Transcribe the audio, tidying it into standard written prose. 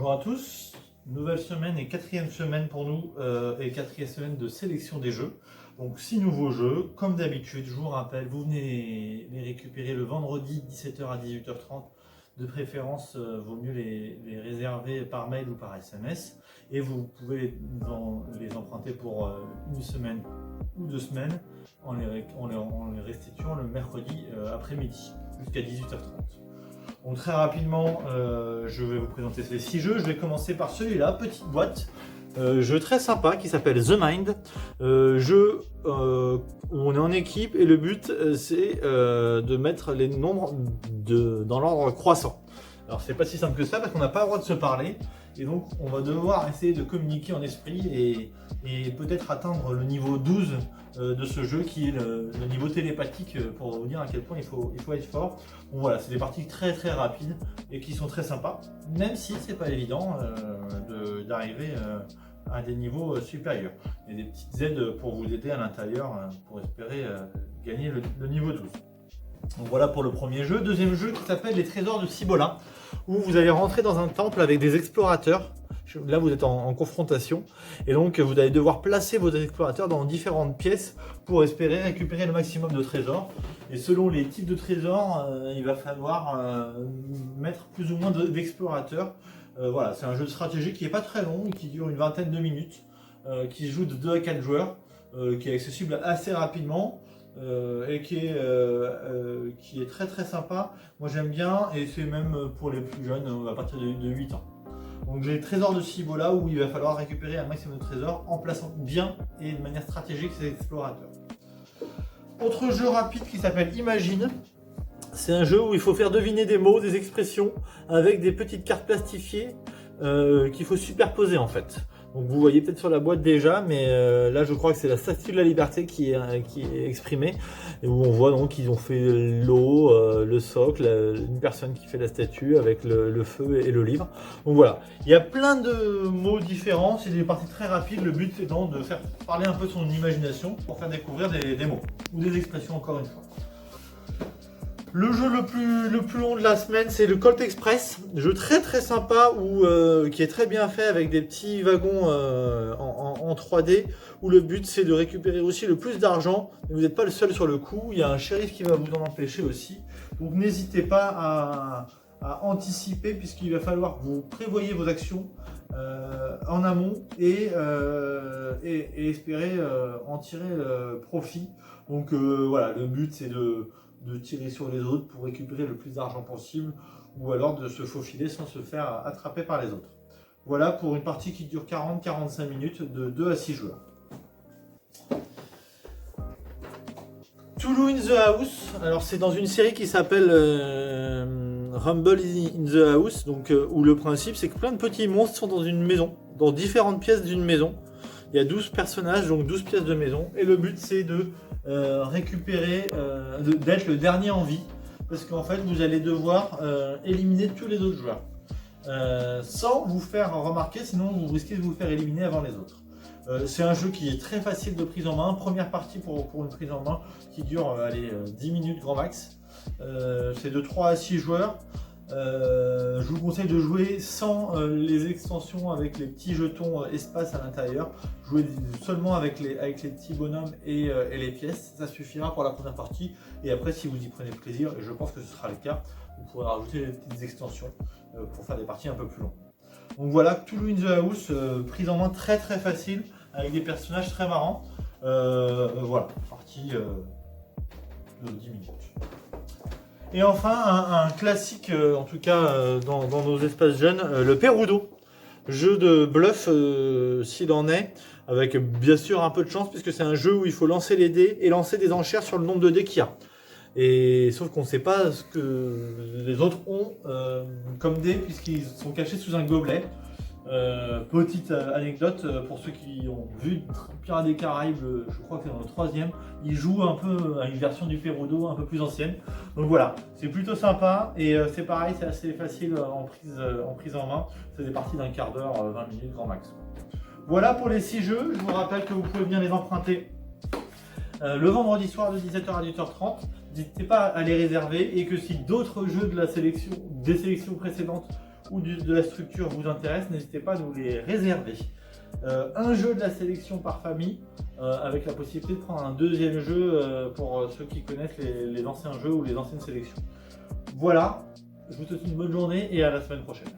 Bonjour à tous, nouvelle semaine et quatrième semaine pour nous et quatrième semaine de sélection des jeux. Donc 6 nouveaux jeux, comme d'habitude, je vous rappelle, vous venez les récupérer le vendredi 17h à 18h30. De préférence, vaut mieux les réserver par mail ou par SMS. Et vous pouvez les emprunter pour une semaine ou 2 semaines en les restituant le mercredi après-midi jusqu'à 18h30. Donc très rapidement, je vais vous présenter ces 6 jeux. Je vais commencer par celui-là, petite boîte. Jeu très sympa qui s'appelle The Mind. Jeu où on est en équipe et le but c'est de mettre les nombres dans l'ordre croissant. Alors c'est pas si simple que ça parce qu'on n'a pas le droit de se parler et donc on va devoir essayer de communiquer en esprit et peut-être atteindre le niveau 12 de ce jeu qui est le niveau télépathique pour vous dire à quel point il faut être fort. Bon voilà, c'est des parties très très rapides et qui sont très sympas, même si c'est pas évident d'arriver à des niveaux supérieurs. Il y a des petites aides pour vous aider à l'intérieur pour espérer gagner le niveau 12. Donc voilà pour le premier jeu. Deuxième jeu qui s'appelle les trésors de Cibola, où vous allez rentrer dans un temple avec des explorateurs. Là vous êtes en confrontation et donc vous allez devoir placer vos explorateurs dans différentes pièces pour espérer récupérer le maximum de trésors. Et selon les types de trésors, il va falloir mettre plus ou moins d'explorateurs. Voilà, c'est un jeu de stratégie qui n'est pas très long, qui dure une vingtaine de minutes, qui se joue de 2 à 4 joueurs, qui est accessible assez rapidement. Et qui est très très sympa. Moi j'aime bien et c'est même pour les plus jeunes à partir de 8 ans. Donc j'ai les trésors de Cibola où il va falloir récupérer un maximum de trésors en plaçant bien et de manière stratégique ces explorateurs. Autre jeu rapide qui s'appelle Imagine. C'est un jeu où il faut faire deviner des mots, des expressions avec des petites cartes plastifiées qu'il faut superposer en fait. Donc vous voyez peut-être sur la boîte déjà, mais là je crois que c'est la statue de la liberté qui est exprimée, et où on voit donc qu'ils ont fait l'eau, le socle, une personne qui fait la statue avec le feu et le livre. Donc voilà, il y a plein de mots différents, c'est des parties très rapides, le but étant de faire parler un peu son imagination pour faire découvrir des mots, ou des expressions encore une fois. Le jeu le plus long de la semaine, c'est le Colt Express, jeu très très sympa qui est très bien fait avec des petits wagons en 3D, où le but c'est de récupérer aussi le plus d'argent. Vous n'êtes pas le seul sur le coup, il y a un shérif qui va vous en empêcher aussi. Donc n'hésitez pas à anticiper puisqu'il va falloir que vous prévoyez vos actions en amont et espérer en tirer profit. Donc voilà, le but c'est de tirer sur les autres pour récupérer le plus d'argent possible ou alors de se faufiler sans se faire attraper par les autres. Voilà pour une partie qui dure 40-45 minutes de 2 à 6 joueurs. Toulouse in the House, alors c'est dans une série qui s'appelle Rumble in the House, donc, où le principe c'est que plein de petits monstres sont dans une maison, dans différentes pièces d'une maison. Il y a 12 personnages, donc 12 pièces de maison, et le but c'est de récupérer, d'être le dernier en vie, parce qu'en fait vous allez devoir éliminer tous les autres joueurs sans vous faire remarquer, sinon vous risquez de vous faire éliminer avant les autres. C'est un jeu qui est très facile de prise en main, première partie pour une prise en main qui dure 10 minutes grand max. C'est de 3 à 6 joueurs. Je vous conseille de jouer sans les extensions avec les petits jetons espace à l'intérieur. Jouez seulement avec les petits bonhommes et les pièces, ça suffira pour la première partie. Et après, si vous y prenez plaisir, et je pense que ce sera le cas, vous pourrez rajouter les petites extensions pour faire des parties un peu plus longues. Donc voilà, Toulouse in the House, prise en main très très facile avec des personnages très marrants. Voilà, partie de 10 minutes. Et enfin, un classique, en tout cas dans nos espaces jeunes, le Perudo. Jeu de bluff s'il en est, avec bien sûr un peu de chance, puisque c'est un jeu où il faut lancer les dés et lancer des enchères sur le nombre de dés qu'il y a. Et sauf qu'on ne sait pas ce que les autres ont comme dés, puisqu'ils sont cachés sous un gobelet. Petite anecdote pour ceux qui ont vu Pirates des Caraïbes, je crois que c'est dans le 3e, ils jouent un peu à une version du Perudo un peu plus ancienne. Donc voilà, c'est plutôt sympa et c'est pareil, c'est assez facile en prise en main. C'est des parties d'un quart d'heure, 20 minutes grand max. Voilà pour les 6 jeux, je vous rappelle que vous pouvez bien les emprunter le vendredi soir de 17h à 18h30. N'hésitez pas à les réserver et que si d'autres jeux de la sélection, des sélections précédentes ou de la structure vous intéressent, n'hésitez pas à nous les réserver. Un jeu de la sélection par famille, avec la possibilité de prendre un deuxième jeu pour ceux qui connaissent les anciens jeux ou les anciennes sélections. Voilà, je vous souhaite une bonne journée et à la semaine prochaine.